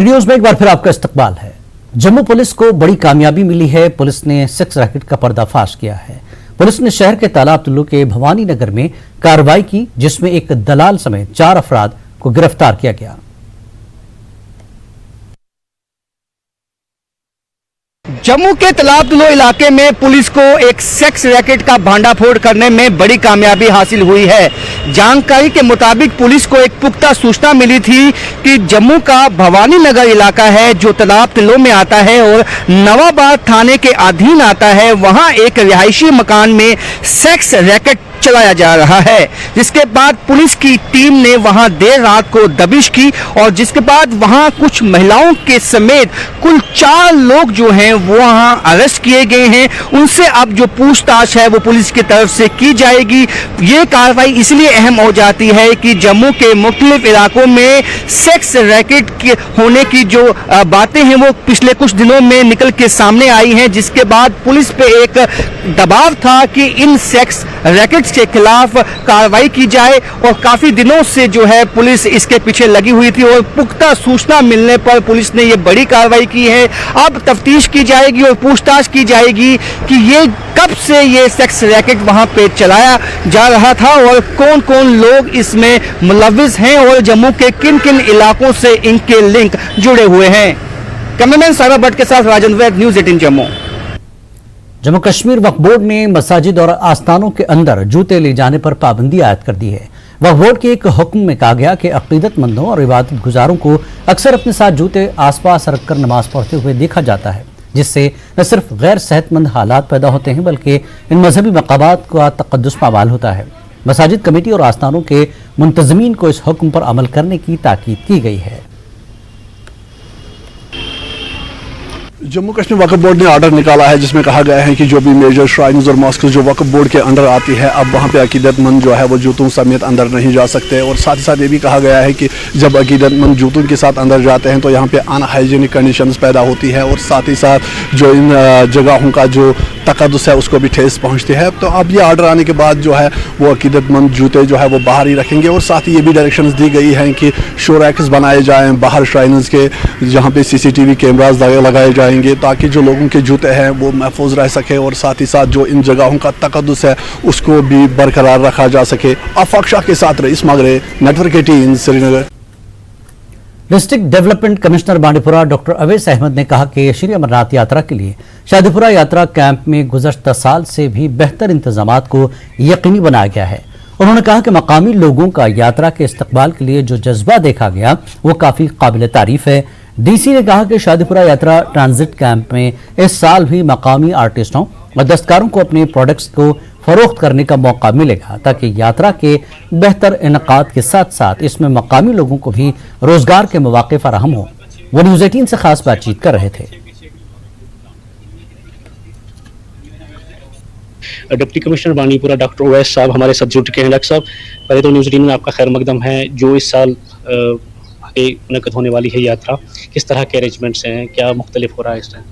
News में एक बार फिर आपका इस्तकबाल है। जम्मू पुलिस को बड़ी कामयाबी मिली है। पुलिस ने सेक्स रैकेट का पर्दाफाश किया है। पुलिस ने शहर के तालाब तुल्लू के भवानी नगर में कार्रवाई की, जिसमें एक दलाल समेत 4 अफराद को गिरफ्तार किया गया। जम्मू के तालाब तुल्लू इलाके में पुलिस को एक सेक्स रैकेट का भांडाफोड़ करने में बड़ी कामयाबी हासिल हुई है। जानकारी के मुताबिक पुलिस को एक पुख्ता सूचना मिली थी कि जम्मू का भवानी नगर इलाका है जो तालाब तुल्लू में आता है और नवाबाद थाने के अधीन आता है। वहां एक रिहायशी मकान में सेक्स रैकेट चलाया जा रहा है, जिसके बाद पुलिस की टीम ने वहां देर रात को दबिश की और जिसके बाद वहां कुछ महिलाओं के समेत कुल 4 लोग जो हैं वो वहां अरेस्ट किए गए हैं। उनसे अब जो पूछताछ है वो पुलिस की तरफ से की जाएगी। ये कार्रवाई इसलिए अहम हो जाती है कि जम्मू के मुख्तलिफ इलाकों में सेक्स रैकेट के होने की जो बातें हैं वो पिछले कुछ दिनों में निकल के सामने आई हैं, जिसके बाद पुलिस पे एक दबाव था कि इन सेक्स रैकेट के खिलाफ कार्रवाई की जाए और काफी दिनों से जो है पुलिस इसके पीछे लगी हुई थी और पुख्ता सूचना मिलने पर पुलिस ने ये बड़ी कार्रवाई की है। अब तफ्तीश की जाएगी और पूछताछ की जाएगी कि ये कब से ये सेक्स रैकेट वहां पे चलाया जा रहा था और कौन कौन लोग इसमें मुलव्विस हैं और जम्मू के किन किन इलाकों से इनके लिंक जुड़े हुए हैं। कैमरामैन सारा भट्ट के साथ राजन वैद, न्यूज़ 18 जम्मू। जम्मू कश्मीर वक्फ बोर्ड ने मसाजिद और आस्थानों के अंदर जूते ले जाने पर पाबंदी आयद कर दी है। वक्फ बोर्ड के एक हुक्म में कहा गया कि अकीदतमंदों और इबादत गुजारों को अक्सर अपने साथ जूते आसपास रखकर नमाज पढ़ते हुए देखा जाता है, जिससे न सिर्फ गैर सेहतमंद हालात पैदा होते हैं बल्कि इन मजहबी मकामात का तकद्दुस पामाल होता है। मसाजिद कमेटी और आस्थानों के मुंतजमीन को इस हुक्म पर अमल करने की ताकीद की गई है। जम्मू कश्मीर वक्फ बोर्ड ने ऑर्डर निकाला है जिसमें कहा गया है कि जो भी मेजर श्राइन्स और मॉस्क जो वक्फ बोर्ड के अंडर आती है, अब वहाँ पे अकीदतमंद जो है वो जूतों समेत अंदर नहीं जा सकते। और साथ ही साथ ये भी कहा गया है कि जब अकीदतमंद जूतों के साथ अंदर जाते हैं तो यहाँ पे अनहाइजीनिक कंडीशंस पैदा होती है और साथ ही साथ जो इन जगहों का जो तकद्दुस है उसको भी ठेस पहुँचती है। तो अब ये ऑर्डर आने के बाद जो है वो अकीदतमंद जूते जो है वो बाहर ही रखेंगे और साथ ही ये भी डायरेक्शंस दी गई हैं कि शो रैक्स बनाए जाएँ बाहर श्राइन्स के, जहाँ पे CCTV कैमराज लगाए जाएंगे ताकि जो लोगों के जूते हैं वो महफूज रह सके और साथ ही साथ जो इन जगहों का तकद्दुस है उसको भी बरकरार रखा जा सके। आफाक शाह के साथ Rais Magray, network 18 Srinagar. District development commissioner Bandipora doctor Awais Ahmad ने कहा कि श्री अमरनाथ यात्रा के लिए शादीपुरा यात्रा कैंप में गुज़श्ता साल से भी बेहतर इंतजामात को यकीनी बनाया गया है। उन्होंने कहा कि मकामी लोगों का यात्रा के इस्तकबाल के लिए जो जज्बा देखा गया वो काफी काबिल तारीफ है। DC ने कहा कि शादीपुरा यात्रा ट्रांजिट कैंप में इस साल भी मकामी आर्टिस्टों और दस्तकारों को अपने प्रोडक्ट्स को फरोख्त करने का मौका मिलेगा ताकि यात्रा के बेहतर इनकाद के साथ साथ इसमें मकामी लोगों को भी रोजगार के मौके फराहम हो। वो न्यूज़ 18 से खास बातचीत कर रहे थे। Deputy commissioner Bandipora doctor Awais साहब हमारे साथ जुड़ चुके हैं। डॉक्टर साहब, पहले तो न्यूज़ 18 में आपका खैर मकदम है। जो इस साल मुनक़द होने वाली है यात्रा, किस तरह के अरेंजमेंट्स हैं, क्या मुख्तलिफ हो रहा है इस टाइम?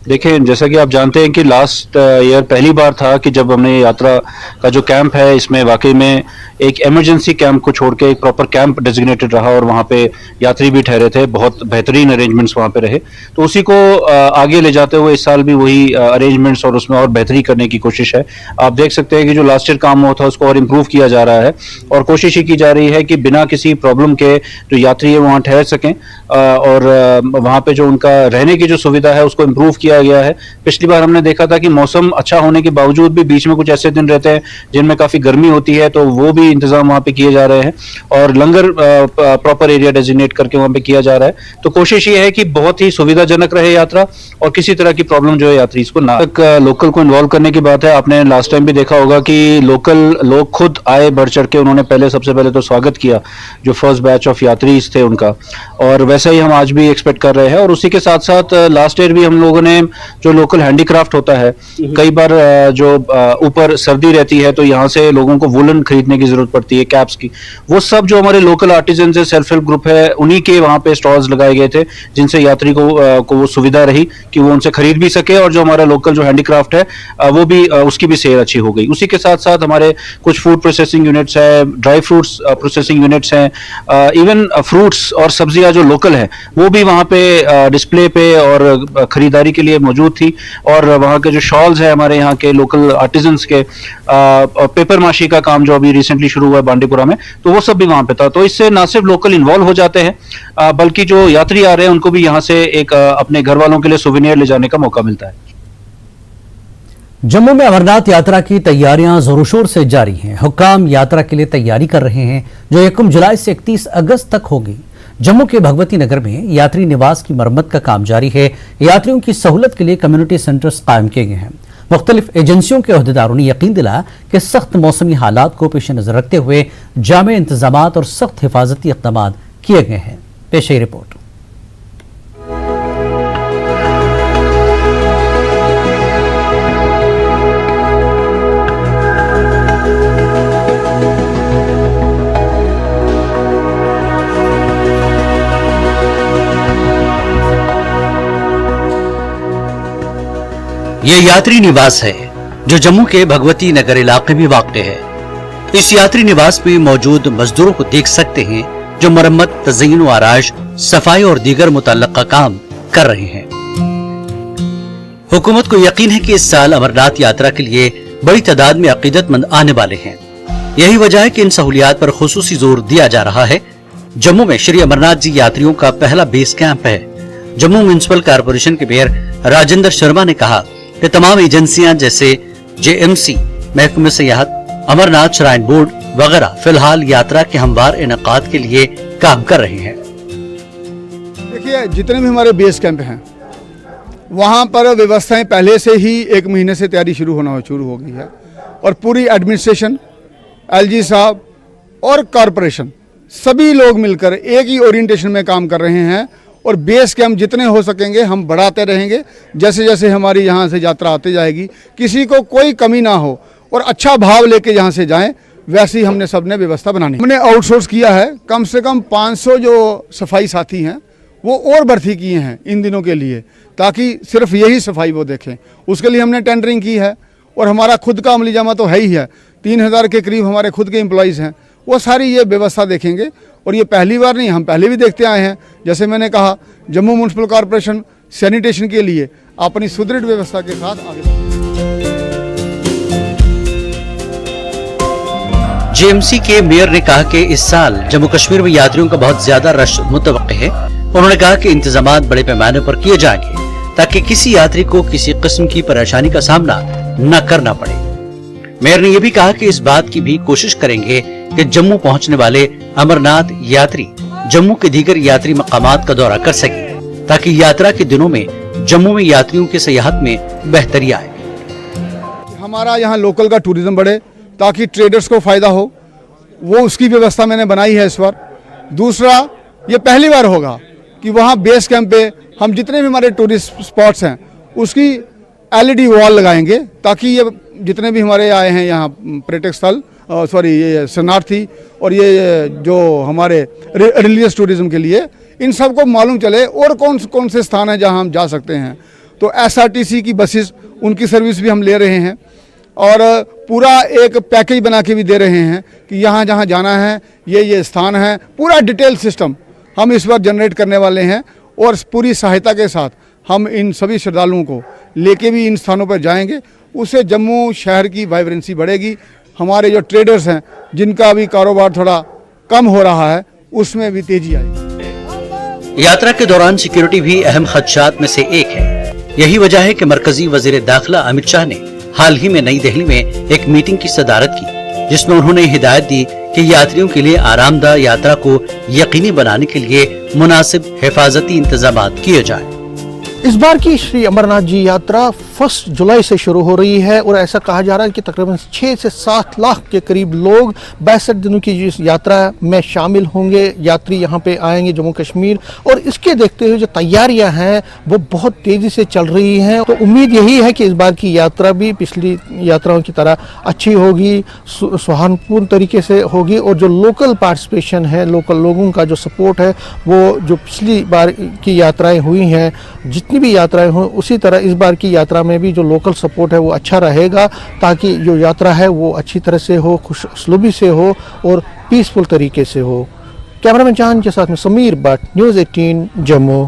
देखिए, जैसा कि आप जानते हैं कि लास्ट ईयर पहली बार था कि जब हमने यात्रा का जो कैंप है इसमें वाकई में एक इमरजेंसी कैंप को छोड़ के एक प्रॉपर कैंप डेजिग्नेटेड रहा और वहाँ पे यात्री भी ठहरे थे। बहुत बेहतरीन अरेंजमेंट्स वहाँ पे रहे। तो उसी को आगे ले जाते हुए इस साल भी वही अरेंजमेंट्स और उसमें और बेहतरी करने की कोशिश है। आप देख सकते हैं कि जो लास्ट ईयर काम हुआ था उसको और इम्प्रूव किया जा रहा है और कोशिश ही की जा रही है कि बिना किसी प्रॉब्लम के जो यात्री है वहाँ ठहर सकें और वहाँ पे जो उनका रहने की जो सुविधा है उसको इम्प्रूव किया गया है। पिछली बार हमने देखा था कि मौसम अच्छा होने के बावजूद भी बीच में कुछ ऐसे दिन रहते हैं जिनमें काफी गर्मी होती है, तो वो भी इंतजाम वहाँ पे किए जा रहे हैं और लंगर प्रॉपर एरिया डेजिग्नेट करके वहाँ पे किया जा रहा है। तो कोशिश ये है कि बहुत ही सुविधाजनक रहे यात्रा और किसी तरह की प्रॉब्लम जो है यात्री इसको ना। लोकल को इन्वॉल्व करने की बात है। आपने लास्ट टाइम भी देखा होगा कि लोकल लोग खुद आए बढ़ चढ़ के, उन्होंने सबसे पहले तो स्वागत किया जो फर्स्ट बैच ऑफ यात्री थे उनका, और वैसा ही हम आज भी एक्सपेक्ट कर रहे हैं। और उसी के साथ साथ लास्ट ईयर भी हम लोगों ने टाइम जो लोकल हैंडीक्राफ्ट होता है, कई बार जो ऊपर सर्दी रहती है तो यहाँ से लोगों को वुलन खरीदने की जरूरत पड़ती है, कैप्स की, वो सब जो हमारे लोकल आर्टिजन है, सेल्फ हेल्प ग्रुप है, उन्हीं के वहाँ पे स्टॉल्स लगाए गए थे, जिनसे यात्री को वो सुविधा रही कि वो उनसे खरीद भी सके, और जो हमारा लोकल जो हैंडीक्राफ्ट है वो भी उसकी भी सेल अच्छी हो गई। उसी के साथ साथ हमारे कुछ फूड प्रोसेसिंग यूनिट्स है, ड्राई फ्रूट्स प्रोसेसिंग यूनिट्स हैं, इवन फ्रूट्स और सब्जियां जो लोकल है वो भी वहाँ पे डिस्प्ले पे और खरीदारी के लिए मौजूद थी। और वहाँ के जो शॉल्स है हमारे यहाँ के लोकल आर्टिजन्स के, पेपर माशी का काम जो अभी रिसेंटली शुरू हुआ है बांडीपुरा में, तो वो सब भी वहाँ पे था। तो इससे ना सिर्फ लोकल इन्वॉल्व हो जाते हैं बल्कि जो यात्री आ रहे हैं उनको भी यहाँ से एक अपने घर वालों के लिए सुवेनियर ले जाने का मौका मिलता है। जम्मू में अमरनाथ यात्रा की तैयारियां जोरों शोर से जारी हैं। हुक्काम यात्रा के लिए तैयारी कर रहे हैं जो 1 जुलाई से 31 अगस्त तक होगी। जम्मू के भगवती नगर में यात्री निवास की मरम्मत का काम जारी है। यात्रियों की सहूलत के लिए कम्युनिटी सेंटर्स कायम किए गए हैं। मुख्तलिफ एजेंसियों के अहदेदारों ने यकीन दिलाया कि सख्त मौसमी हालात को पेश नजर रखते हुए जामे इंतजामात और सख्त हिफाजती इक़दाम किए गए हैं। पेश है रिपोर्ट। यह यात्री निवास है जो जम्मू के भगवती नगर इलाके में वाक़ है। इस यात्री निवास में मौजूद मजदूरों को देख सकते हैं जो मरम्मत, तज़यीन व आराइश, सफाई और दीगर मुतल्लका काम कर रहे हैं। हुकूमत को यकीन है कि इस साल अमरनाथ यात्रा के लिए बड़ी तादाद में अकीदतमंद आने वाले हैं। यही वजह है कि इन सहूलियात पर खुसूसी जोर दिया जा रहा है। जम्मू में श्री अमरनाथ जी यात्रियों का पहला बेस कैंप है। जम्मू म्युनिसिपल कारपोरेशन के मेयर राजेंद्र शर्मा ने कहा कि तमाम एजेंसियां जैसे JMC, महकमे सियाहत, अमरनाथ श्राइन बोर्ड वगैरह फिलहाल यात्रा के हमवार इनेकाद के लिए काम कर रहे हैं। देखिए, जितने भी हमारे बेस कैंप हैं वहाँ पर व्यवस्थाएं पहले से ही 1 महीने से तैयारी शुरू हो गई है और पूरी एडमिनिस्ट्रेशन, LG साहब और कॉरपोरेशन सभी लोग मिलकर एक ही ओरिएंटेशन में काम कर रहे हैं। और बेस कैंप जितने हो सकेंगे हम बढ़ाते रहेंगे। जैसे जैसे हमारी यहाँ से यात्रा आती जाएगी, किसी को कोई कमी ना हो और अच्छा भाव लेके यहाँ से जाएं, वैसे ही हमने सबने व्यवस्था बनानी। हमने आउटसोर्स किया है, कम से कम 500 जो सफाई साथी हैं वो और भर्ती किए हैं इन दिनों के लिए, ताकि सिर्फ यही सफाई वो देखें। उसके लिए हमने टेंडरिंग की है और हमारा खुद का अमली जामा तो है ही है। 3000 के करीब हमारे खुद के एम्प्लॉयज़ हैं, वो सारी ये व्यवस्था देखेंगे। और ये पहली बार नहीं, हम पहले भी देखते आए हैं। जैसे मैंने कहा, जम्मू म्युनिसिपल कॉरपोरेशन सैनिटेशन के लिए अपनी सुदृढ़ व्यवस्था के साथ आगे। JMC के मेयर ने कहा कि इस साल जम्मू कश्मीर में यात्रियों का बहुत ज्यादा रश मुतवक्किल है। उन्होंने कहा कि इंतजामात बड़े पैमाने पर किए जाएंगे ताकि किसी यात्री को किसी किस्म की परेशानी का सामना न करना पड़े। मेयर ने यह भी कहा कि इस बात की भी कोशिश करेंगे कि जम्मू पहुंचने वाले अमरनाथ यात्री जम्मू के दीगर यात्री मकामात का दौरा कर सके ताकि यात्रा के दिनों में जम्मू में यात्रियों की सयाहत में बेहतरी आए। हमारा यहाँ लोकल का टूरिज्म बढ़े ताकि ट्रेडर्स को फायदा हो, वो उसकी व्यवस्था मैंने बनाई है इस बार। दूसरा, ये पहली बार होगा कि वहाँ बेस कैंप पे हम जितने भी हमारे टूरिस्ट स्पॉट्स हैं उसकी LED वॉल लगाएंगे ताकि ये जितने भी हमारे आए हैं यहाँ पर्यटक स्थल, ये शरणार्थी और ये जो हमारे रिलीजियस टूरिज्म के लिए, इन सबको मालूम चले और कौन कौन से स्थान हैं जहाँ हम जा सकते हैं। तो SRTC की बसेस, उनकी सर्विस भी हम ले रहे हैं और पूरा एक पैकेज बना के भी दे रहे हैं कि यहाँ जहाँ जाना है ये स्थान है। पूरा डिटेल सिस्टम हम इस बार जनरेट करने वाले हैं और पूरी सहायता के साथ हम इन सभी श्रद्धालुओं को लेके भी इन स्थानों पर जाएंगे। उससे जम्मू शहर की वाइब्रेंसी बढ़ेगी। हमारे जो ट्रेडर्स हैं जिनका भी कारोबार थोड़ा कम हो रहा है उसमें भी तेजी आएगी। यात्रा के दौरान सिक्योरिटी भी अहम खदशात में से एक है। यही वजह है कि मरकजी वजीर दाखिला अमित शाह ने हाल ही में नई दिल्ली में एक मीटिंग की सदारत की, जिसमें उन्होंने हिदायत दी कि यात्रियों के लिए आरामदा यात्रा को यकीनी बनाने के लिए मुनासिब हिफाजती इंतजाम किए जाएं। इस बार की श्री अमरनाथ जी यात्रा 1 जुलाई से शुरू हो रही है और ऐसा कहा जा रहा है कि तकरीबन 6 से 7 लाख के करीब लोग 62 दिनों की इस यात्रा में शामिल होंगे। यात्री यहाँ पे आएंगे जम्मू कश्मीर, और इसके देखते हुए जो तैयारियां हैं वो बहुत तेज़ी से चल रही हैं। तो उम्मीद यही है कि इस बार की यात्रा भी पिछली यात्राओं की तरह अच्छी होगी, सौहार्दपूर्ण तरीके से होगी, और जो लोकल पार्टिसिपेशन है, लोकल लोगों का जो सपोर्ट है, वो जो पिछली बार की यात्राएं हुई हैं, जितनी भी यात्राएं हों उसी तरह इस बार की यात्रा में भी जो लोकल सपोर्ट है वो अच्छा रहेगा, ताकि जो यात्रा है वो अच्छी तरह से हो, खुश उसलूबी से हो और पीसफुल तरीके से हो। कैमरामैन चांद के साथ में समीर भट्ट, न्यूज़ 18 जम्मू।